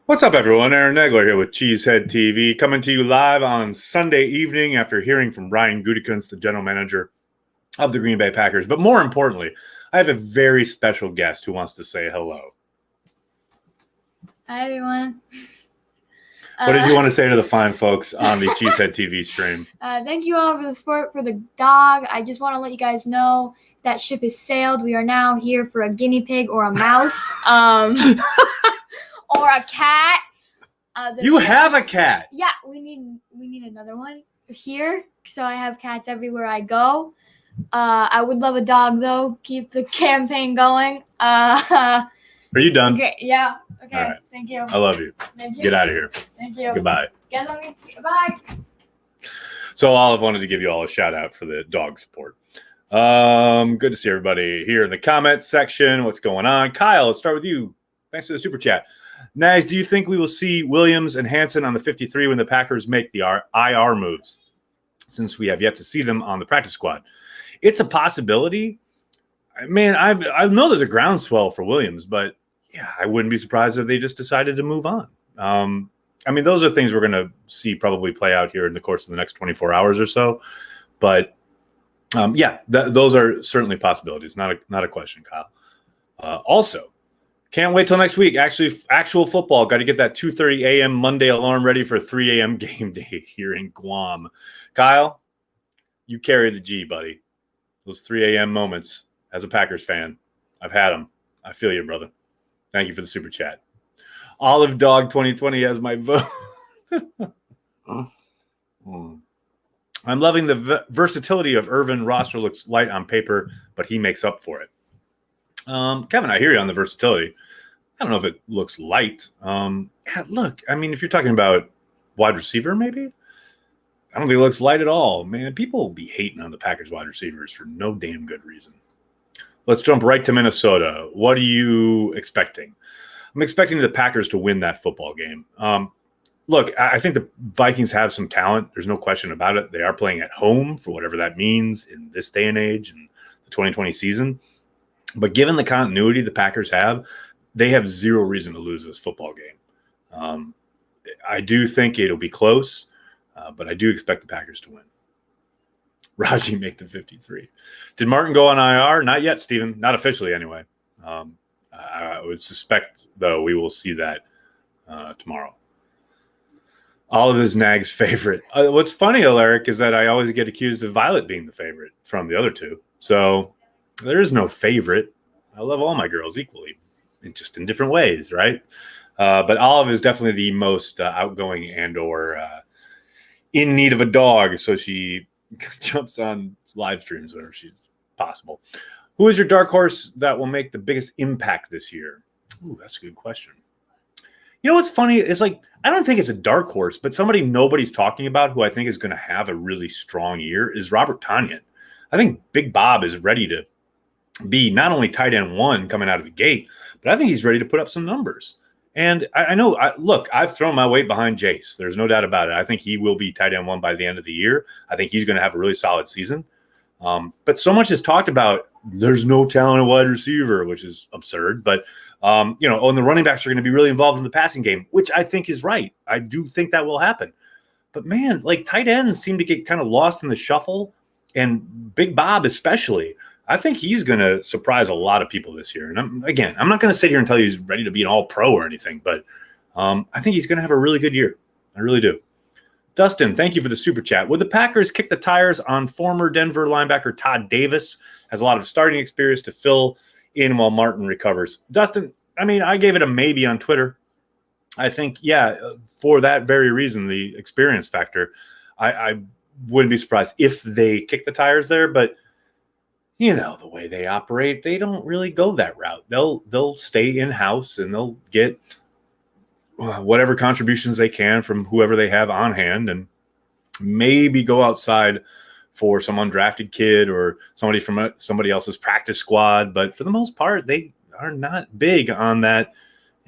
What's up, everyone? Aaron Negler here with Cheesehead TV, coming to you live on Sunday evening after hearing from Ryan Gutekunst, the general manager of the Green Bay Packers. But more importantly, I have a very special guest who wants to say hello. Hi, everyone. What did you want to say to the fine folks on the Cheesehead TV stream? Thank you all for the support for the dog. I just want to let you guys know that ship has sailed. We are now here for a guinea pig or a mouse. Or a cat. You have a cat. Yeah, we need another one here. So I have cats everywhere I go. I would love a dog though. Keep the campaign going. Are you done? Okay. Yeah. Okay. All right. Thank you. I love you. Thank you. Get out of here. Thank you. Goodbye. Goodbye. So Olive wanted to give you all a shout out for the dog support. Good to see everybody here in the comments section. What's going on? Kyle, let's start with you. Thanks for the super chat. Nags, do you think we will see Williams and Hansen on the 53 when the Packers make the IR moves, since we have yet to see them on the practice squad? It's a possibility. Man, I know there's a groundswell for Williams, but yeah, I wouldn't be surprised if they just decided to move on. I mean, those are things we're going to see probably play out here in the course of the next 24 hours or so. But those are certainly possibilities. Not a question, Kyle. Also, can't wait till next week. Actual football. Got to get that 2:30 a.m. Monday alarm ready for 3 a.m. game day here in Guam. Kyle, you carry the G, buddy. Those 3 a.m. moments as a Packers fan, I've had them. I feel you, brother. Thank you for the super chat. Olive Dog 2020 has my vote. I'm loving the versatility of Irvin. Roster looks light on paper, but he makes up for it. Kevin, I hear you on the versatility. I don't know if it looks light. Look, I mean, if you're talking about wide receiver, maybe, I don't think it looks light at all. Man, people will be hating on the Packers wide receivers for no damn good reason. Let's jump right to Minnesota. What are you expecting? I'm expecting the Packers to win that football game. Look, I think the Vikings have some talent. There's no question about it. They are playing at home, for whatever that means in this day and age in the 2020 season. But given the continuity the Packers have, they have zero reason to lose this football game. I do think it'll be close, but I do expect the Packers to win. Raji make the 53. Did Martin go on IR? Not yet, Steven. Not officially, anyway. I would suspect, though, we will see that tomorrow. All of his Nag's favorite. What's funny, Alaric, is that I always get accused of Violet being the favorite from the other two. So there is no favorite. I love all my girls equally, just in different ways, right? But Olive is definitely the most outgoing and or in need of a dog, so she jumps on live streams whenever she's possible. Who is your dark horse that will make the biggest impact this year? Ooh, that's a good question. You know what's funny? It's like, I don't think it's a dark horse, but somebody nobody's talking about who I think is going to have a really strong year is Robert Tonyan. I think Big Bob is ready to be not only tight end one coming out of the gate, but I think he's ready to put up some numbers. And I know, look, I've thrown my weight behind Jace. There's no doubt about it. I think he will be tight end one by the end of the year. I think he's going to have a really solid season. But so much is talked about, there's no talent at wide receiver, which is absurd. But, and the running backs are going to be really involved in the passing game, which I think is right. I do think that will happen. But, man, like tight ends seem to get kind of lost in the shuffle. And Big Bob especially. I think he's going to surprise a lot of people this year. And I'm not going to sit here and tell you he's ready to be an all-pro or anything, but I think he's going to have a really good year. I really do. Dustin, thank you for the super chat. Would the Packers kick the tires on former Denver linebacker Todd Davis? Has a lot of starting experience to fill in while Martin recovers. Dustin, I mean, I gave it a maybe on Twitter. I think, for that very reason, the experience factor, I wouldn't be surprised if they kick the tires there, but you know, the way they operate, they don't really go that route. They'll stay in-house and they'll get whatever contributions they can from whoever they have on hand and maybe go outside for some undrafted kid or somebody from somebody else's practice squad. But for the most part, they are not big on that,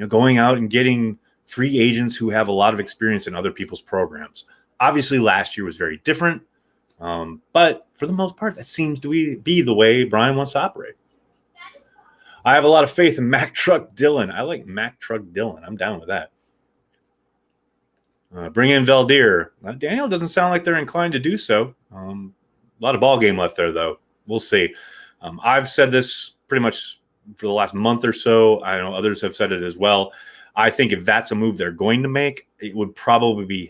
going out and getting free agents who have a lot of experience in other people's programs. Obviously, last year was very different. But for the most part, that seems to be the way Brian wants to operate. I have a lot of faith in Mack Truck Dylan. I like Mack Truck Dylan. I'm down with that. Bring in Valdir. Daniel doesn't sound like they're inclined to do so. A lot of ball game left there, though. We'll see. I've said this pretty much for the last month or so. I know others have said it as well. I think if that's a move they're going to make, it would probably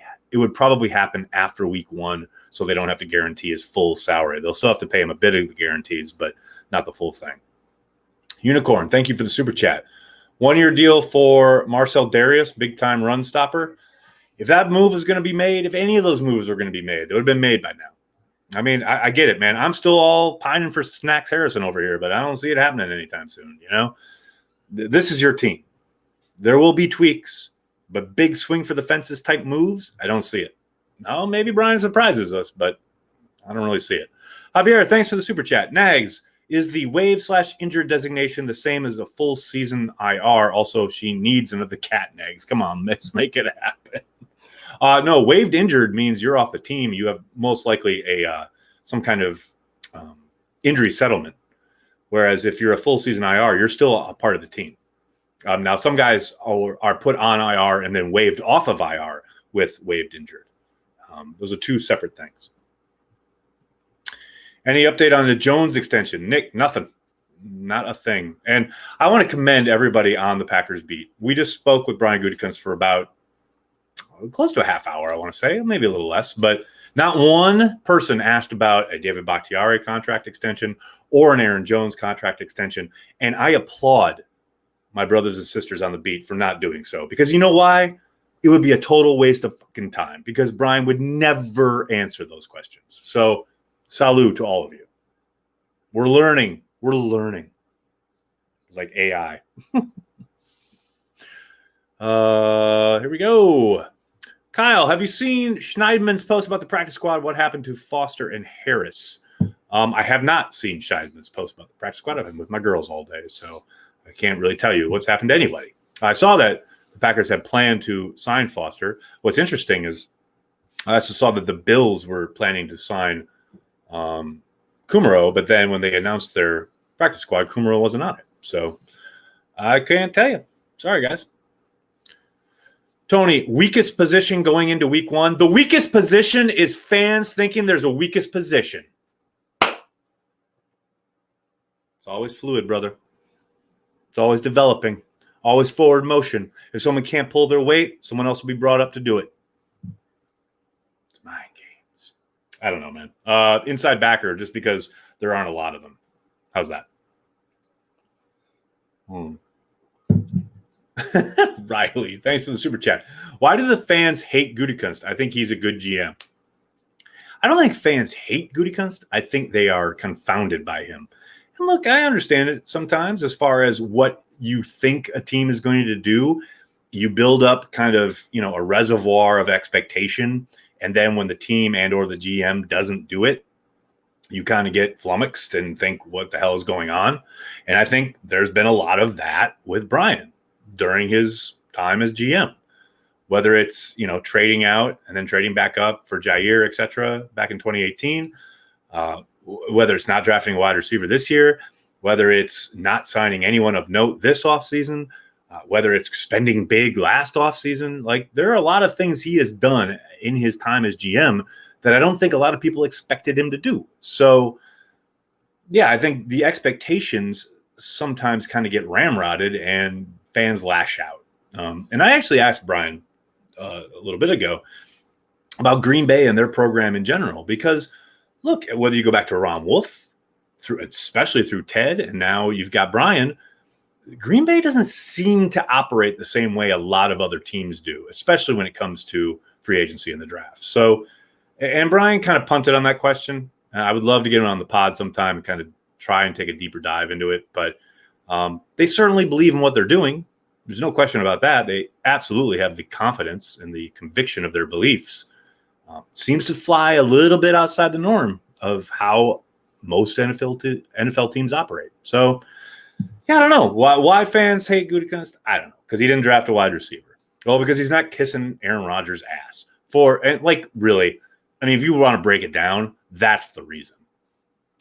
happen after week 1, so they don't have to guarantee his full salary. They'll still have to pay him a bit of the guarantees, but not the full thing. Unicorn, thank you for the super chat. 1-year deal for Marcel Darius, big-time run stopper. If that move is going to be made, if any of those moves are going to be made, they would have been made by now. I mean, I get it, man. I'm still all pining for Snacks Harrison over here, but I don't see it happening anytime soon, you know? This is your team. There will be tweaks, but big swing for the fences type moves, I don't see it. Oh, maybe Brian surprises us, but I don't really see it. Javier, thanks for the super chat. Nags, is the wave/injured designation the same as a full season IR? Also, she needs another cat, Nags. Come on, let's make it happen. No, waived injured means you're off the team. You have most likely some kind of injury settlement. Whereas if you're a full season IR, you're still a part of the team. Now, some guys are put on IR and then waived off of IR with waived injured. Those are two separate things. Any update on the Jones extension? Nick, nothing. Not a thing. And I want to commend everybody on the Packers beat. We just spoke with Brian Gutekunst for about close to a half hour, I want to say, maybe a little less. But not one person asked about a David Bakhtiari contract extension or an Aaron Jones contract extension. And I applaud my brothers and sisters on the beat for not doing so. Because you know why? It would be a total waste of fucking time. Because Brian would never answer those questions. So salute to all of you. We're learning. We're learning. Like AI. Here we go. Kyle, have you seen Schneidman's post about the practice squad? What happened to Foster and Harris? I have not seen Schneidman's post about the practice squad. I've been with my girls all day, so I can't really tell you what's happened to anybody. I saw that the Packers had planned to sign Foster. What's interesting is I also saw that the Bills were planning to sign Kumaro, but then when they announced their practice squad, Kumaro wasn't on it. So I can't tell you. Sorry, guys. Tony, weakest position going into week 1. The weakest position is fans thinking there's a weakest position. It's always fluid, brother. It's always developing, always forward motion. If someone can't pull their weight, someone else will be brought up to do it. It's mind games. I don't know, man. Inside backer, just because there aren't a lot of them. How's that? Riley, thanks for the super chat. Why do the fans hate Gutekunst? I think he's a good GM. I don't think fans hate Gutekunst. I think they are confounded by him. And look, I understand it sometimes as far as what you think a team is going to do. You build up kind of, a reservoir of expectation. And then when the team and or the GM doesn't do it, you kind of get flummoxed and think, what the hell is going on? And I think there's been a lot of that with Brian during his time as GM, whether it's, trading out and then trading back up for Jair, et cetera, back in 2018, whether it's not drafting a wide receiver this year, whether it's not signing anyone of note this offseason, whether it's spending big last offseason. Like, there are a lot of things he has done in his time as GM that I don't think a lot of people expected him to do. So, yeah, I think the expectations sometimes kind of get ramrodded and fans lash out. And I actually asked Brian a little bit ago about Green Bay and their program in general, because look, whether you go back to Ron Wolf, especially through Ted, and now you've got Brian, Green Bay doesn't seem to operate the same way a lot of other teams do, especially when it comes to free agency and the draft. So, and Brian kind of punted on that question. I would love to get him on the pod sometime and kind of try and take a deeper dive into it. But they certainly believe in what they're doing. There's no question about that. They absolutely have the confidence and the conviction of their beliefs. Seems to fly a little bit outside the norm of how most NFL teams operate. So, yeah, I don't know. Why fans hate Gutekunst? I don't know. Because he didn't draft a wide receiver. Well, because he's not kissing Aaron Rodgers' ass. Really, I mean, if you want to break it down, that's the reason.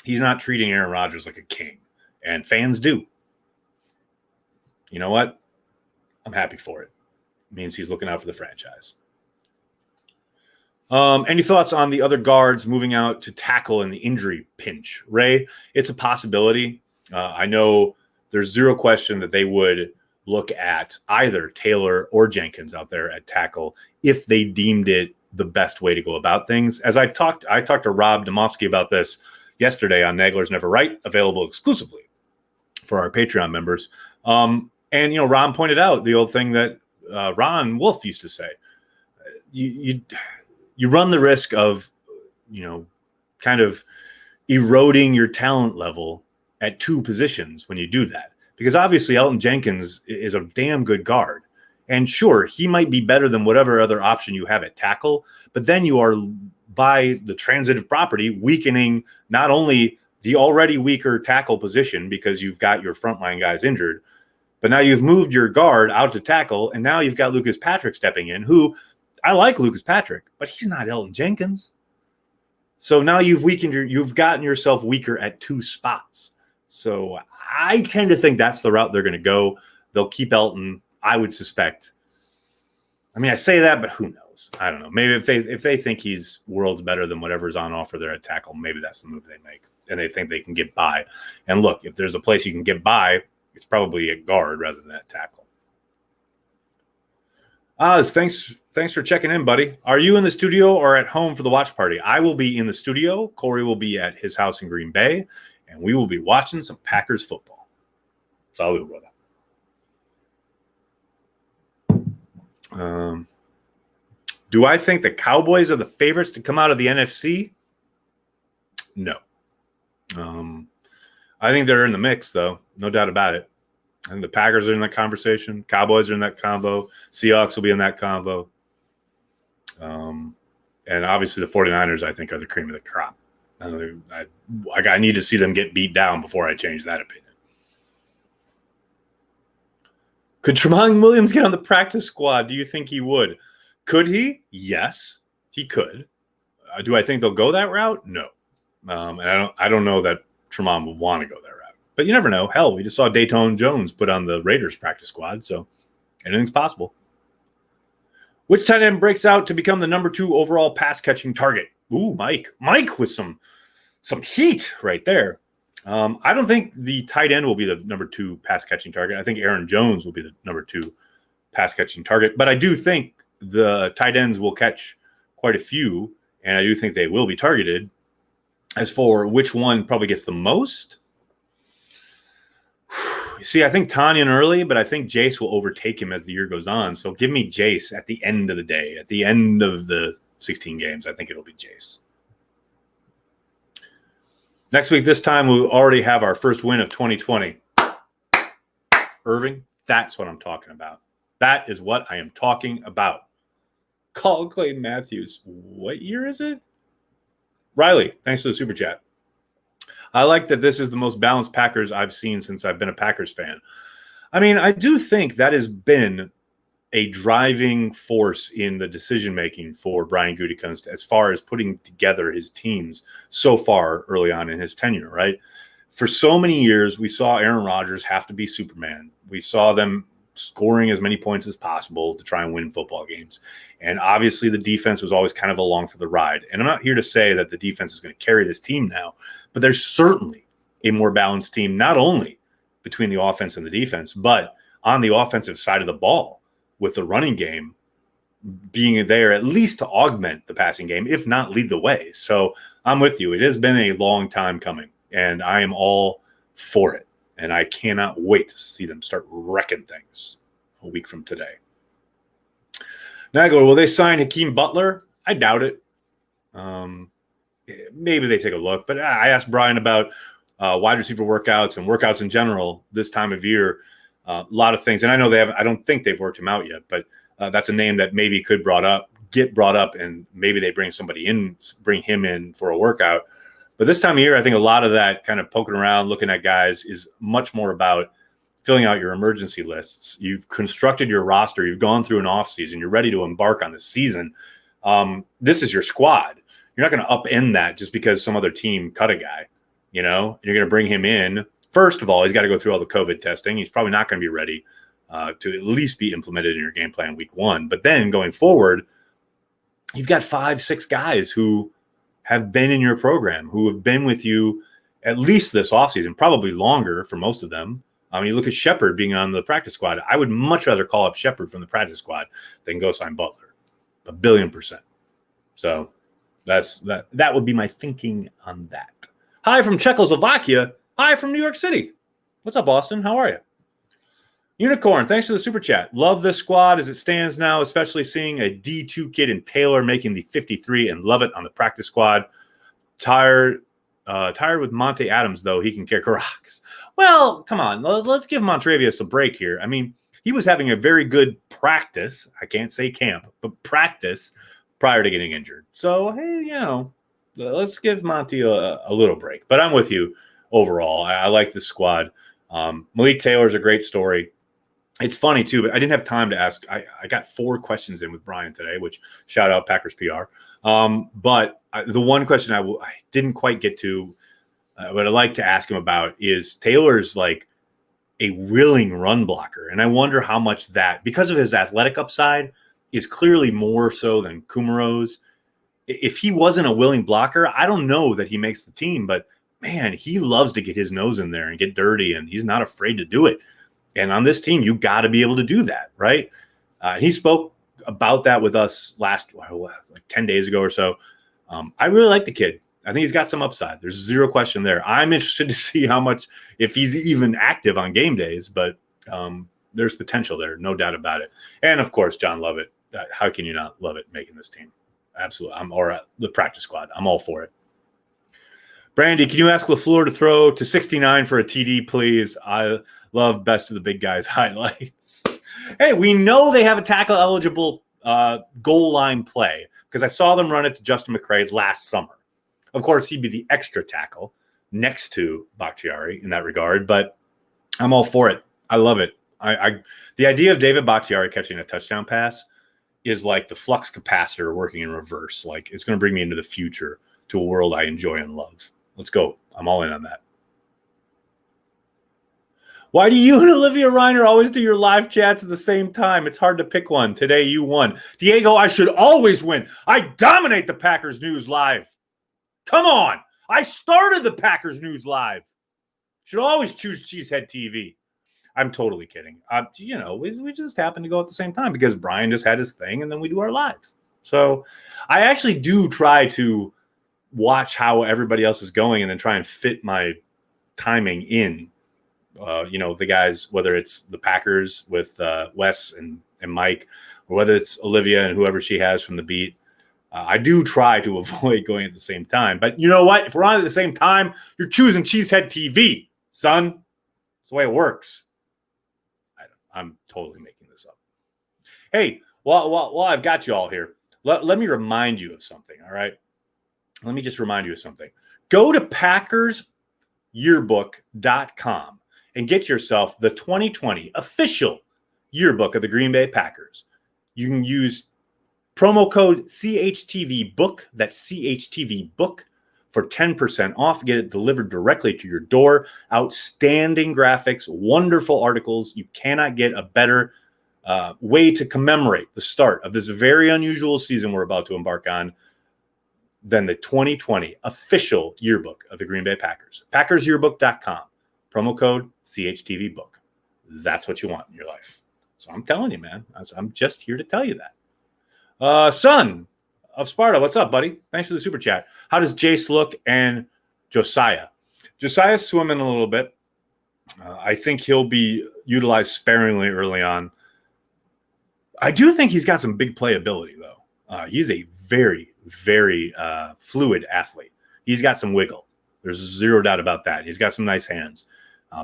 He's not treating Aaron Rodgers like a king. And fans do. You know what? I'm happy for it. It means he's looking out for the franchise. Any thoughts on the other guards moving out to tackle in the injury pinch? Ray, it's a possibility. I know there's zero question that they would look at either Taylor or Jenkins out there at tackle if they deemed it the best way to go about things. As I talked to Rob Domofsky about this yesterday on Nagler's Never Right, available exclusively for our Patreon members. And, Ron pointed out the old thing that Ron Wolf used to say. You run the risk of, kind of eroding your talent level at two positions when you do that. Because obviously Elton Jenkins is a damn good guard. And sure, he might be better than whatever other option you have at tackle, but then you are, by the transitive property, weakening not only the already weaker tackle position because you've got your frontline guys injured, but now you've moved your guard out to tackle, and now you've got Lucas Patrick stepping in, who I like Lucas Patrick, but he's not Elton Jenkins. So now you've gotten yourself weaker at two spots. So I tend to think that's the route they're going to go. They'll keep Elton, I would suspect. I mean, I say that, but who knows? I don't know. Maybe if they think he's worlds better than whatever's on offer there at tackle, maybe that's the move they make, and they think they can get by. And look, if there's a place you can get by, it's probably at guard rather than at tackle. Oz, thanks for checking in, buddy. Are you in the studio or at home for the watch party? I will be in the studio. Corey will be at his house in Green Bay, and we will be watching some Packers football. Salud, brother. Do I think the Cowboys are the favorites to come out of the NFC? No. I think they're in the mix, though. No doubt about it. I think the Packers are in that conversation. Cowboys are in that combo. Seahawks will be in that combo. And obviously the 49ers, I think, are the cream of the crop. I need to see them get beat down before I change that opinion. Could Tramon Williams get on the practice squad? Do you think he would? Could he? Yes, he could. Do I think they'll go that route? No. And I don't know that Tramon would want to go that route. But you never know. Hell, we just saw Dayton Jones put on the Raiders practice squad, so anything's possible. Which tight end breaks out to become the number 2 overall pass-catching target? Ooh, Mike. Mike with some heat right there. I don't think the tight end will be the number 2 pass-catching target. I think Aaron Jones will be the number 2 pass-catching target. But I do think the tight ends will catch quite a few, and I do think they will be targeted. As for which one probably gets the most, see, I think Tanyan early, but I think Jace will overtake him as the year goes on. So give me Jace at the end of the day, at the end of the 16 games. I think it'll be Jace. Next week, this time, we'll already have our first win of 2020. Irving, that's what I'm talking about. That is what I am talking about. Call Clay Matthews. What year is it? Riley, thanks for the super chat. I like that this is the most balanced Packers I've seen since I've been a Packers fan. I mean, I do think that has been a driving force in the decision-making for Brian Gutekunst as far as putting together his teams so far early on in his tenure, right? For so many years, we saw Aaron Rodgers have to be Superman. We saw them scoring as many points as possible to try and win football games. And obviously the defense was always kind of along for the ride. And I'm not here to say that the defense is going to carry this team now, but there's certainly a more balanced team, not only between the offense and the defense, but on the offensive side of the ball with the running game being there at least to augment the passing game, if not lead the way. So I'm with you. It has been a long time coming, and I am all for it. And I cannot wait to see them start wrecking things a week from today. Now I go, will they sign Hakeem Butler? I doubt it. Maybe they take a look. But I asked Brian about wide receiver workouts and workouts in general this time of year. A lot of things. And I know I don't think they've worked him out yet. But that's a name that maybe could get brought up. And maybe they bring him in for a workout. But this time of year, I think a lot of that kind of poking around, looking at guys is much more about filling out your emergency lists. You've constructed your roster. You've gone through an offseason. You're ready to embark on the season. This is your squad. You're not going to upend that just because some other team cut a guy, You're going to bring him in. First of all, he's got to go through all the COVID testing. He's probably not going to be ready to at least be implemented in your game plan week 1. But then going forward, you've got 5-6 guys who have been in your program, who have been with you at least this offseason, probably longer for most of them. I mean, you look at Shepard being on the practice squad. I would much rather call up Shepard from the practice squad than go sign Butler. 1,000,000,000%. So that would be my thinking on that. Hi from Czechoslovakia. Hi from New York City. What's up, Austin? How are you? Unicorn, thanks for the super chat. Love this squad as it stands now, especially seeing a D2 kid in Taylor making the 53 and love it on the practice squad. Tired with Monte Adams, though. He can kick rocks. Well, come on. Let's give Montravius a break here. I mean, he was having a very good practice. I can't say camp, but practice prior to getting injured. So, hey, let's give Monty a little break. But I'm with you overall. I like this squad. Malik Taylor's a great story. It's funny, too, but I didn't have time to ask. I got 4 questions in with Brian today, which shout out Packers PR. But the one question I didn't quite get to, what I'd like to ask him about is Taylor's like a willing run blocker. And I wonder how much that, because of his athletic upside, is clearly more so than Kumero's. If he wasn't a willing blocker, I don't know that he makes the team, but man, he loves to get his nose in there and get dirty, and he's not afraid to do it. And on this team, you got to be able to do that, right? He spoke about that with us like 10 days ago or so. I really like the kid. I think he's got some upside. There's zero question there. I'm interested to see how much, if he's even active on game days, but there's potential there, no doubt about it. And of course, John Lovett. How can you not love it making this team? Absolutely. Or the practice squad. I'm all for it. Brandy, can you ask LaFleur to throw to 69 for a TD, please? I love best of the big guys highlights. Hey, we know they have a tackle-eligible goal line play because I saw them run it to Justin McCray last summer. Of course, he'd be the extra tackle next to Bakhtiari in that regard, but I'm all for it. I love it. The idea of David Bakhtiari catching a touchdown pass is like the flux capacitor working in reverse. Like, it's going to bring me into the future to a world I enjoy and love. Let's go. I'm all in on that. Why do you and Olivia Reiner always do your live chats at the same time? It's hard to pick one. Today you won. Diego, I should always win. I dominate the Packers News Live. Come on. I started the Packers News Live. Should always choose Cheesehead TV. I'm totally kidding. We just happen to go at the same time because Brian just had his thing and then we do our live. So I actually do try to watch how everybody else is going and then try and fit my timing in. The guys, whether it's the Packers with Wes and Mike, or whether it's Olivia and whoever she has from the beat. I do try to avoid going at the same time. But you know what? If we're on at the same time, you're choosing Cheesehead TV, son. That's the way it works. I'm totally making this up. Hey, while I've got you all here, let me remind you of something, all right? Let me just remind you of something. Go to PackersYearbook.com and get yourself the 2020 official yearbook of the Green Bay Packers. You can use promo code CHTVBOOK, that's CHTVBOOK, for 10% off. Get it delivered directly to your door. Outstanding graphics, wonderful articles. You cannot get a better way to commemorate the start of this very unusual season we're about to embark on than the 2020 official yearbook of the Green Bay Packers. PackersYearbook.com. Promo code CHTVBook. That's what you want in your life. So I'm telling you, man. I'm just here to tell you that. Son of Sparta, what's up, buddy? Thanks for the super chat. How does Jace look and Josiah? Josiah's swimming a little bit. I think he'll be utilized sparingly early on. I do think he's got some big playability, though. He's a very, very fluid athlete. He's got some wiggle. There's zero doubt about that. He's got some nice hands.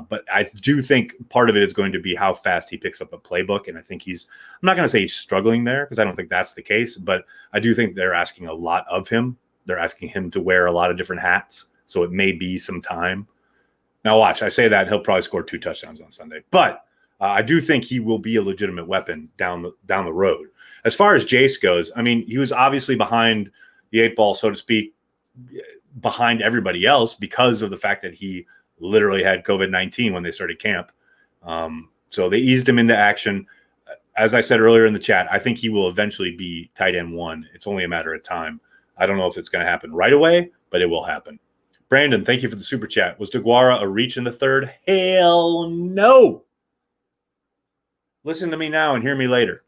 But I do think part of it is going to be how fast he picks up the playbook. And I think I'm not going to say he's struggling there because I don't think that's the case, but I do think they're asking a lot of him. They're asking him to wear a lot of different hats. So it may be some time. Now watch, I say that he'll probably score 2 touchdowns on Sunday, but I do think he will be a legitimate weapon down the road. As far as Jace goes, I mean, he was obviously behind the 8 ball, so to speak, behind everybody else because of the fact that he literally had COVID-19 when they started camp. So they eased him into action. as I said earlier in the chat, I think he will eventually be tight end 1. It's only a matter of time. I don't know if it's going to happen right away, but it will happen. Brandon, thank you for the super chat. Was DeGuara a reach in the 3rd? Hell no. Listen to me now and hear me later.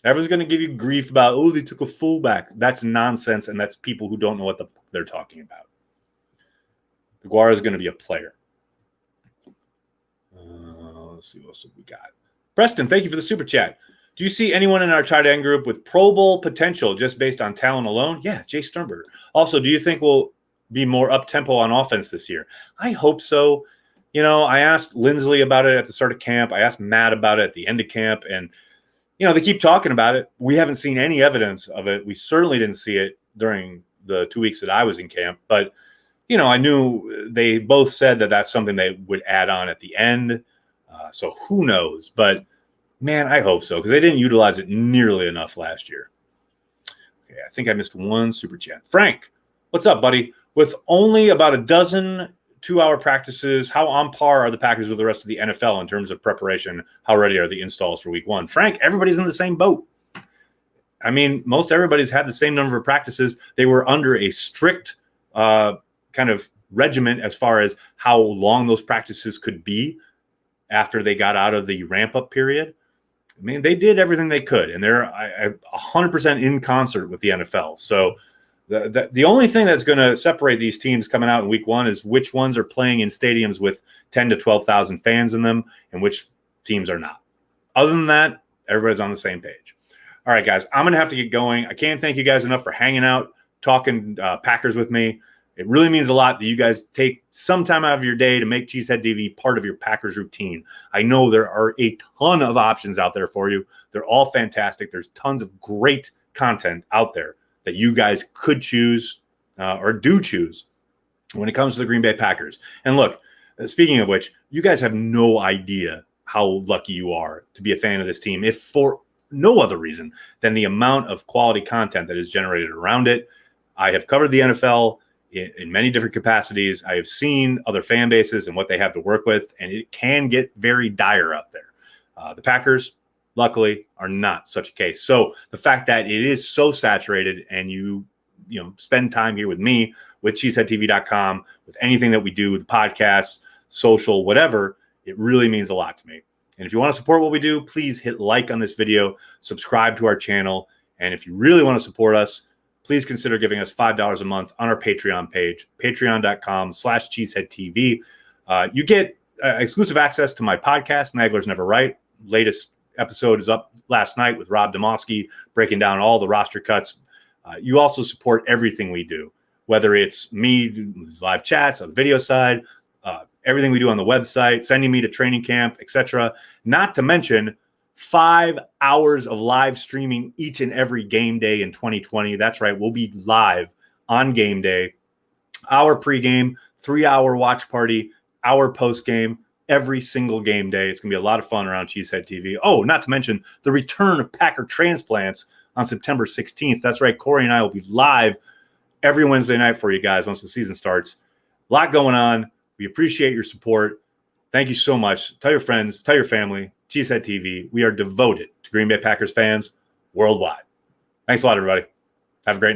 Everyone's going to give you grief about, oh, they took a fullback. That's nonsense, and that's people who don't know what they're talking about. DeGuara is going to be a player. Let's see what else we got. Preston, thank you for the super chat. Do you see anyone in our tight end group with Pro Bowl potential just based on talent alone? Yeah, Jay Sternberger. Also, do you think we'll be more up-tempo on offense this year? I hope so. You know, I asked Lindsley about it at the start of camp. I asked Matt about it at the end of camp, and you know, they keep talking about it. We haven't seen any evidence of it. We certainly didn't see it during the 2 weeks that I was in camp. But, you know, I knew they both said that that's something they would add on at the end. So who knows? But, man, I hope so because they didn't utilize it nearly enough last year. Okay, I think I missed one super chat. Frank, what's up, buddy? With only about a dozen 2-hour practices, how on par are the Packers with the rest of the NFL in terms of preparation? How ready are the installs for week 1? Frank, everybody's in the same boat. I mean, most everybody's had the same number of practices. They were under a strict kind of regiment as far as how long those practices could be after they got out of the ramp-up period. I mean, they did everything they could, and they're 100% in concert with the NFL. So the only thing that's going to separate these teams coming out in week 1 is which ones are playing in stadiums with 10 to 12,000 fans in them and which teams are not. Other than that, everybody's on the same page. All right, guys, I'm going to have to get going. I can't thank you guys enough for hanging out, talking Packers with me. It really means a lot that you guys take some time out of your day to make Cheesehead TV part of your Packers routine. I know there are a ton of options out there for you. They're all fantastic. There's tons of great content out there that you guys could choose or do choose when it comes to the Green Bay Packers. And look, speaking of which, you guys have no idea how lucky you are to be a fan of this team, if for no other reason than the amount of quality content that is generated around it. I have covered the NFL in many different capacities. I have seen other fan bases and what they have to work with, and it can get very dire out there. The Packers, luckily, are not such a case. So the fact that it is so saturated and you spend time here with me, with cheeseheadtv.com, with anything that we do, with the podcasts, social, whatever, it really means a lot to me. And if you want to support what we do, please hit like on this video, subscribe to our channel. And if you really want to support us, please consider giving us $5 a month on our Patreon page, patreon.com/cheeseheadtv. You get exclusive access to my podcast, Naglers Never Right. Latest episode is up last night with Rob Demoski, breaking down all the roster cuts. You also support everything we do, whether it's me, live chats on the video side, everything we do on the website, sending me to training camp, etc. Not to mention 5 hours of live streaming each and every game day in 2020. That's right. We'll be live on game day, our pregame, 3-hour watch party, our postgame, every single game day. It's going to be a lot of fun around Cheesehead TV. Oh, not to mention the return of Packer Transplants on September 16th. That's right. Corey and I will be live every Wednesday night for you guys once the season starts. A lot going on. We appreciate your support. Thank you so much. Tell your friends, tell your family, Cheesehead TV. We are devoted to Green Bay Packers fans worldwide. Thanks a lot, everybody. Have a great night.